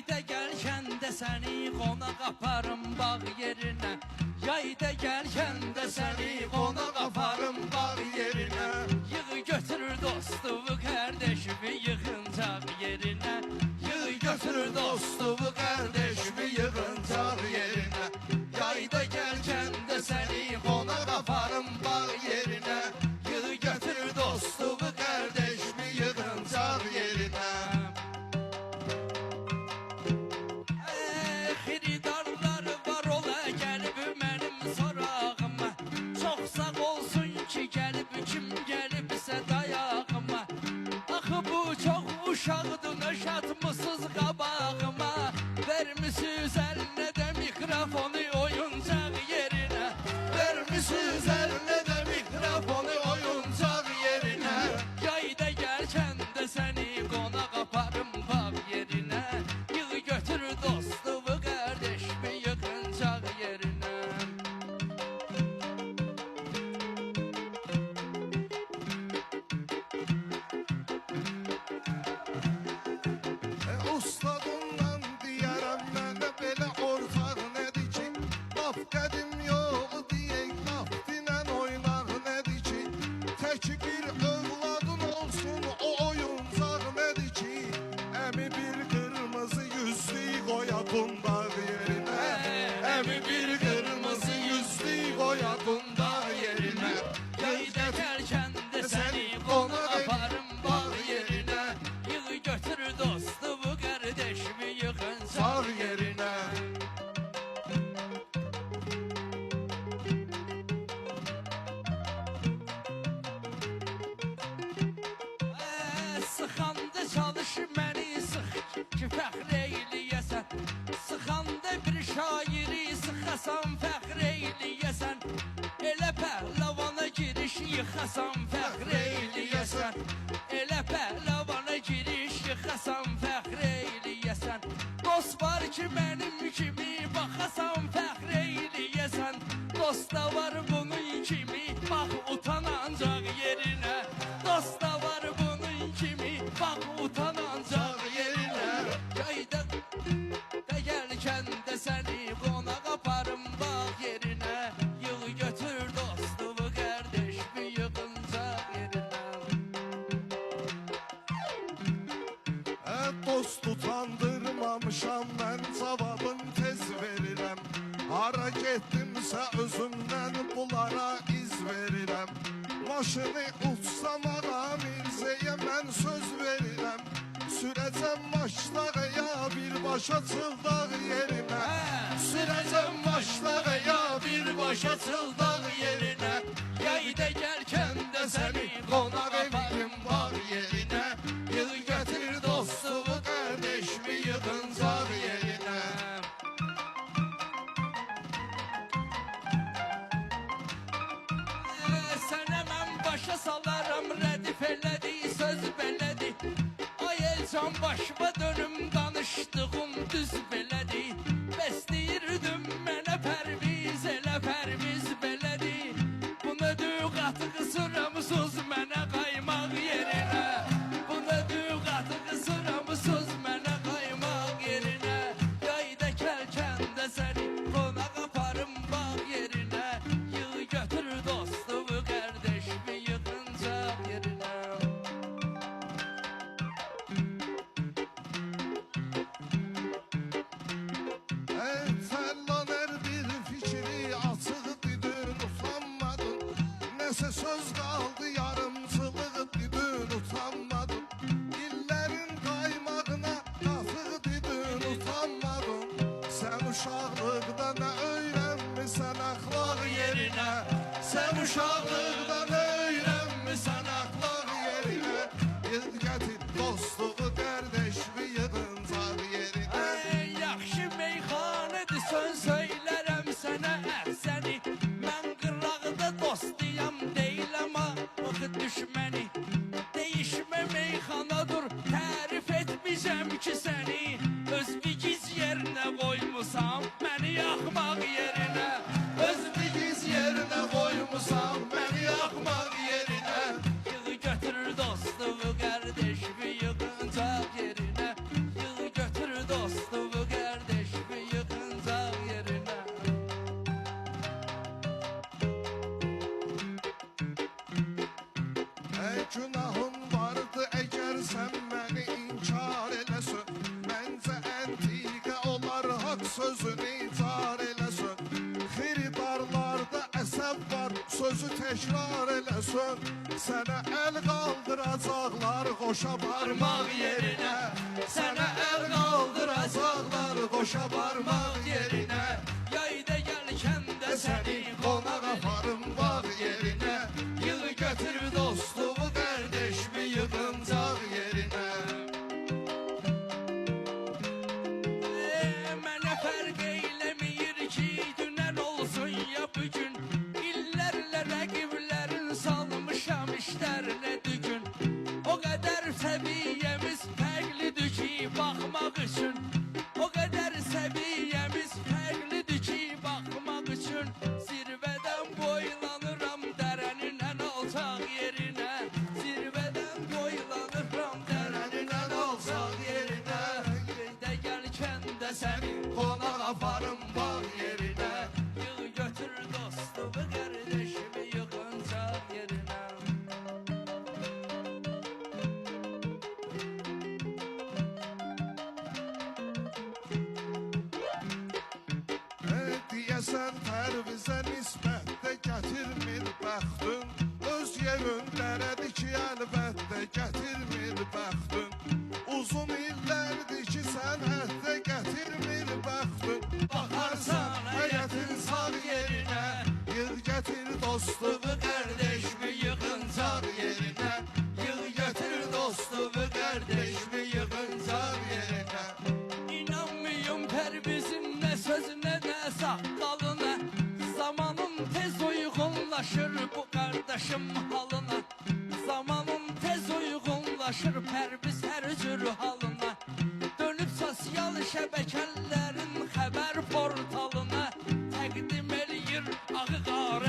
Yayda gəlkən də səni qonaq aparım bağ yerinə. Yayda gəlkən də səni qonaq aparım bağ yerinə. Yığı götürür dostumu, kardeşimi yığıncaq yerinə. Yığı götürür dostumu, kardeşimi yığıncaq yerinə. Yayda gəlkən də səni qonaq aparım bağ yerinə. Yığı götürür dostumu, kardeşimi yığıncaq yerinə. Xiridarlar var ola gəlib mənim sorağıma. Çox sağ olsun ki gəlib, kim gəlibsə dayağıma. Axı bu çox uşaqdır, nöşatmısız qabağıma. Vermisiniz əlinə də mikrofonu oyuncaq yerinə. Vermisiniz əlinə də mikrofonu oyuncaq yerinə. Yayda gəlkən də səni qonaq aparım bağ yerinə. Yığı götürür dostumu, kardeşimi yığıncaq yerinə. Ustadımdan deyərəm mənə belə ortaq nədir ki, laf qədim yox deyək, laf dinən oynaq nədir ki, tək bir övladın olsun o oyuncaq nədir ki, əmi bir qırmızı yüzlük qoya qundaq yerinə, əmi bir qırmızı yüzlük qoya qundaq yerinə. Yayda gəlkən də səni qonaq aparım bağ yerinə. Yığı götürür dostumu, kardeşimi yığıncaq yerinə. Sıxanda çalış məni sıx ki fəxr eyləyəsən. Sıxanda bir şairi sıxasan fəxr eyləyəsən. Elə pəhlavana giriş yıxasan fəxr eyləyəsən. Elə pəhlavana giriş yıxasan fəxr eyləyəsən. Dost var ki mənim kimi baxasan fəxr eyləyəsən. Dost da var bunun kimi bax utanancaq yerinə. Dost da var bunun kimi bax utanancaq yerinə. Yayda da gəlkən də səni qonaq aparım bağ yerinə. Yığı götür dostumu, kardeşimi yığıncaq yerinə. Dost utandırmamışam mən, cavabın tez verirəm. Hara getdimsə özümdən bunlara iz verirəm. Maşını uçsam ağa Mirzəyə mən söz verirəm. Sürəcəm maçlarıya birbaşa çıldaq yerinə. Sürəcəm maçlarıya birbaşa çıldaq yerinə. Yayda gəlkən də səni qonaq aparım bağ yerinə. Yığı götür dostumu, kardeşimi yığıncaq yerinə. Sənə mən başa salaram, rədif elədi, söz belədi. Ay elcan başıma dönüm, danışdığım düz belədi. Bəsləyirdim mənə pərviz, elə pərviz belədi. Bu nədir qatı qısıramsız mənə qaymaq yerinə. Bu nədir qatı qısıramsız mənə qaymaq yerinə. Yayda gəlkən də səni qonaq aparım bağ yerinə. Yığı götür dostumu, kardeşimi yığıncaq yerinə. Fəllan hər bir fikri açıq didin utanmadın. Nəsə söz qaldı yarımçılıq didin utanmadın. İllərin qaymağına qafıq didin utanmadın. Sən uşaqlıqda nə öyrənmisən əxlaq yerinə. Sən uşaqlıqda nə öyrənmisən əxlaq yerinə. Yığ gətir dostumu, kardeşimi yığıncaq yerinə. Yaxşı meyxanədir, sən söylərəm sənə əhsəni. Mən qıraqda dostuyam deyiləm axı düşməni. Deyişmə meyxanadır, tərif etmişəm ki səni. Öz vigiz yerinə qoymusam məni yaxmaq yerinə. Öz vigiz yerinə qoymusam məni təkrar eləsən Sənə əl qaldıracaqlar qoşa barmaq yerinə Sənə əl qaldıracaqlar qoşa barmaq yerinə Yayda gəlkən də səni Qonaq aparım bağ yerinə yığ götür Dostumu qardeşimi yığıncaq yerinə Mənə fərq eyləmir ki, dünən olsun ya bugün İllərlə rəqiblərin salmışam işlərinə dügün O qədər səviyyəmiz fərqlidir ki, baxmaq üçün O qədər səviyyəmiz fərqlidir ki, baxmaq üçün Zirvədən boylanıram dərənin ən alçaq yerinə Zirvədən boylanıram dərənin ən alçaq yerinə Yerdə gəlkən də səni Qonaq aparım bağ yerinə yığ götür dostumu qardeşimi yığıncaq yerinə Deyəsən tərvizə nisbətdə gətirmir bəxtün Öz yerindərədir ki, əlbəttə gətirmir bəxtün Uzun illərdir ki, sənətdə gətirmir bəxtün Baxarsan həyətin sağ yerinə Yığ gətir dostumu qardeşimi yığıncaq yerinə Yığ gətir dostumu qardeşimi yığıncaq yerinə İnanmıyorum Pərvizin nə sözünə nə saqqalına Zamanın tez uyğunlaşır bu qardaşım halına Zamanın tez uyğunlaşır Pərviz hər cür halına Dönüb sosial şəbəkələrin xəbər portalına Təqdim eləyir ağı qarı